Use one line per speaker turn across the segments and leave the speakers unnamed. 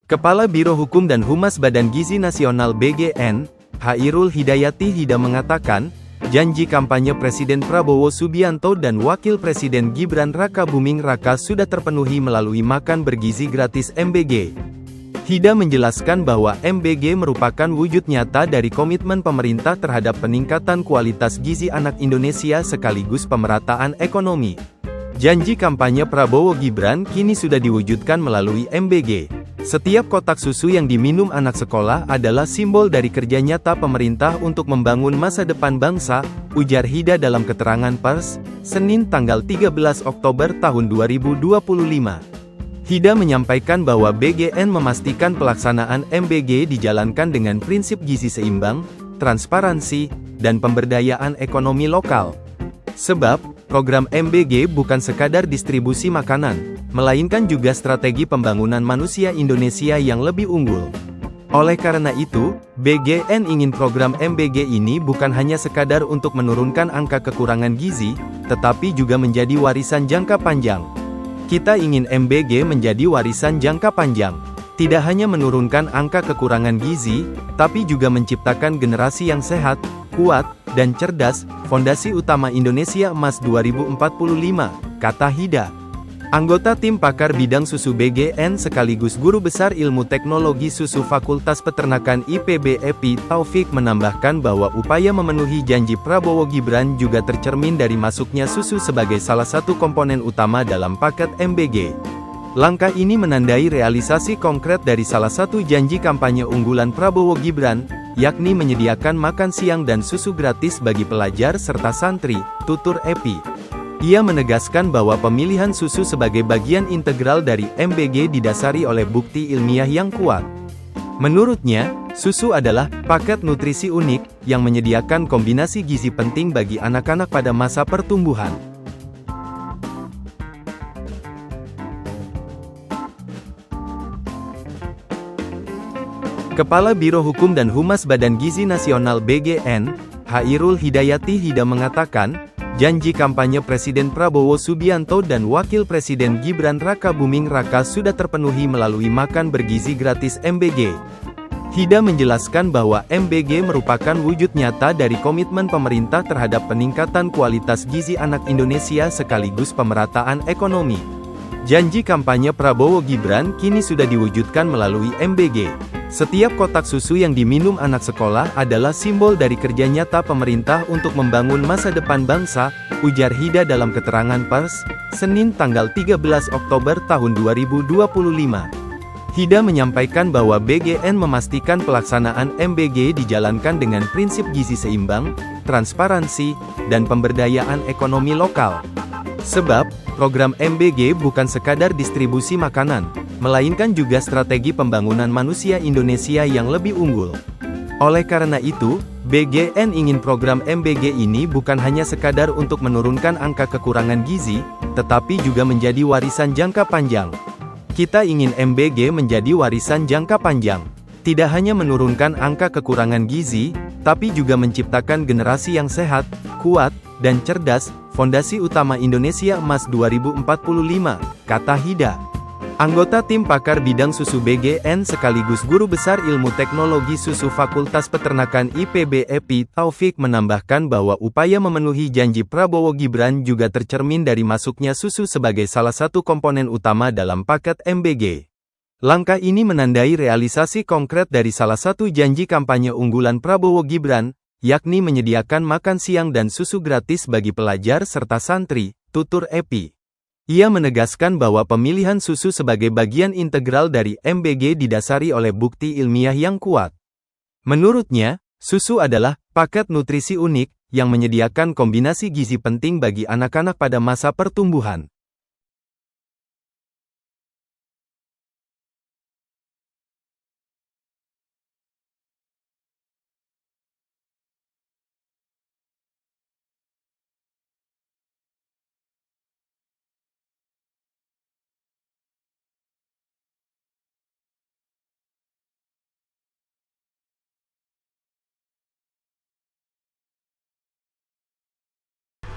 Kepala Biro Hukum dan Humas Badan Gizi Nasional BGN, Hairul Hidayati Hida mengatakan, janji kampanye Presiden Prabowo Subianto dan Wakil Presiden Gibran Raka Buming Raka sudah terpenuhi melalui makan bergizi gratis MBG. Hida menjelaskan bahwa MBG merupakan wujud nyata dari komitmen pemerintah terhadap peningkatan kualitas gizi anak Indonesia sekaligus pemerataan ekonomi. Janji kampanye Prabowo Gibran kini sudah diwujudkan melalui MBG. Setiap kotak susu yang diminum anak sekolah adalah simbol dari kerja nyata pemerintah untuk membangun masa depan bangsa, ujar Hida dalam keterangan pers, Senin tanggal 13 Oktober tahun 2025. Hida menyampaikan bahwa BGN memastikan pelaksanaan MBG dijalankan dengan prinsip gizi seimbang, transparansi, dan pemberdayaan ekonomi lokal. Sebab, program MBG bukan sekadar distribusi makanan, melainkan juga strategi pembangunan manusia Indonesia yang lebih unggul. Oleh karena itu, BGN ingin program MBG ini bukan hanya sekadar untuk menurunkan angka kekurangan gizi, tetapi juga menjadi warisan jangka panjang. Kita ingin MBG menjadi warisan jangka panjang. Tidak hanya menurunkan angka kekurangan gizi, tapi juga menciptakan generasi yang sehat, kuat, dan cerdas, fondasi utama Indonesia Emas 2045, kata Hida. Anggota tim pakar bidang susu BGN sekaligus Guru Besar Ilmu Teknologi Susu Fakultas Peternakan IPB Epi Taufik menambahkan bahwa upaya memenuhi janji Prabowo Gibran juga tercermin dari masuknya susu sebagai salah satu komponen utama dalam paket MBG. Langkah ini menandai realisasi konkret dari salah satu janji kampanye unggulan Prabowo Gibran, yakni menyediakan makan siang dan susu gratis bagi pelajar serta santri, tutur Epi. Ia menegaskan bahwa pemilihan susu sebagai bagian integral dari MBG didasari oleh bukti ilmiah yang kuat. Menurutnya, susu adalah paket nutrisi unik yang menyediakan kombinasi gizi penting bagi anak-anak pada masa pertumbuhan. Kepala Biro Hukum dan Humas Badan Gizi Nasional BGN, Hairul Hidayati Hida mengatakan, janji kampanye Presiden Prabowo Subianto dan Wakil Presiden Gibran Raka Buming Raka sudah terpenuhi melalui makan bergizi gratis MBG. Hida menjelaskan bahwa MBG merupakan wujud nyata dari komitmen pemerintah terhadap peningkatan kualitas gizi anak Indonesia sekaligus pemerataan ekonomi. Janji kampanye Prabowo Gibran kini sudah diwujudkan melalui MBG. Setiap kotak susu yang diminum anak sekolah adalah simbol dari kerja nyata pemerintah untuk membangun masa depan bangsa, ujar Hida dalam keterangan pers, Senin tanggal 13 Oktober tahun 2025. Hida menyampaikan bahwa BGN memastikan pelaksanaan MBG dijalankan dengan prinsip gizi seimbang, transparansi, dan pemberdayaan ekonomi lokal. Sebab, program MBG bukan sekadar distribusi makanan, melainkan juga strategi pembangunan manusia Indonesia yang lebih unggul. Oleh karena itu, BGN ingin program MBG ini bukan hanya sekadar untuk menurunkan angka kekurangan gizi, tetapi juga menjadi warisan jangka panjang. Kita ingin MBG menjadi warisan jangka panjang. Tidak hanya menurunkan angka kekurangan gizi, tapi juga menciptakan generasi yang sehat, kuat, dan cerdas, fondasi utama Indonesia Emas 2045, kata Hida. Anggota tim pakar bidang susu BGN sekaligus Guru Besar Ilmu Teknologi Susu Fakultas Peternakan IPB Epi Taufik menambahkan bahwa upaya memenuhi janji Prabowo Gibran juga tercermin dari masuknya susu sebagai salah satu komponen utama dalam paket MBG. Langkah ini menandai realisasi konkret dari salah satu janji kampanye unggulan Prabowo Gibran, yakni menyediakan makan siang dan susu gratis bagi pelajar serta santri, tutur Epi. Ia menegaskan bahwa pemilihan susu sebagai bagian integral dari MBG didasari oleh bukti ilmiah yang kuat. Menurutnya, susu adalah paket nutrisi unik yang menyediakan kombinasi gizi penting bagi anak-anak pada masa pertumbuhan.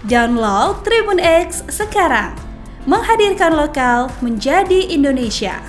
Download Tribun X sekarang, menghadirkan lokal menjadi Indonesia.